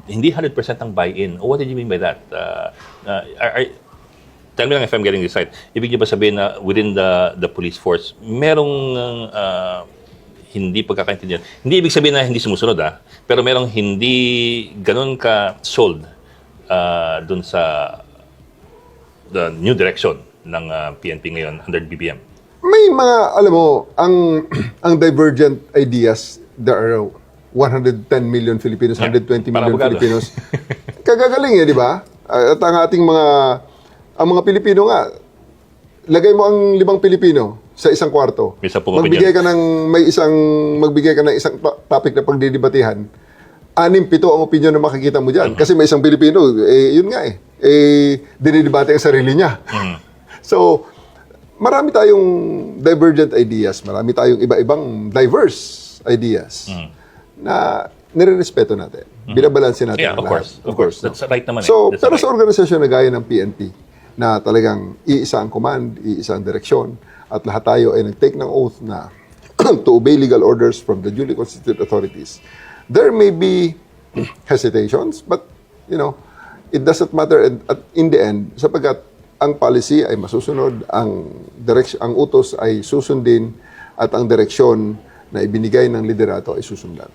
hindi 100% ang buy-in. What did you mean by that? Tell me lang if I'm getting this right. Ibig niyo ba sabihin na within the police force, merong hindi pagkakaintindihan? Hindi ibig sabihin na hindi sumusunod, pero merong hindi ganun ka-sold dun sa the new direction ng PNP ngayon under BBM. May mga, alam mo, ang divergent ideas, there are 110 million Filipinos, 120 million Filipinos. Kagagaling di ba? At ang ating ang mga Pilipino nga, lagay mo ang 5 Pilipino sa isang kwarto. Magbigay ka ng isang topic na pagdidibatihan. 6-7 ang opinion na makikita mo diyan. Kasi may isang Pilipino, yun nga dinidebate ang sarili niya. So, marami tayong divergent ideas, marami tayong iba-ibang diverse ideas na nire-respeto natin. Binabalansin natin Yeah, ang of lahat. course. That's right naman. So, pero sa organisasyon na gaya ng PNP, na talagang iisa ang command, iisa ang direksyon, at lahat tayo ay nag-take ng oath na to obey legal orders from the duly constituted authorities. There may be hesitations, but, it doesn't matter in the end, sapagkat ang policy ay masusunod, ang utos ay susundin, at ang direksyon na ibinigay ng liderato ay susundan.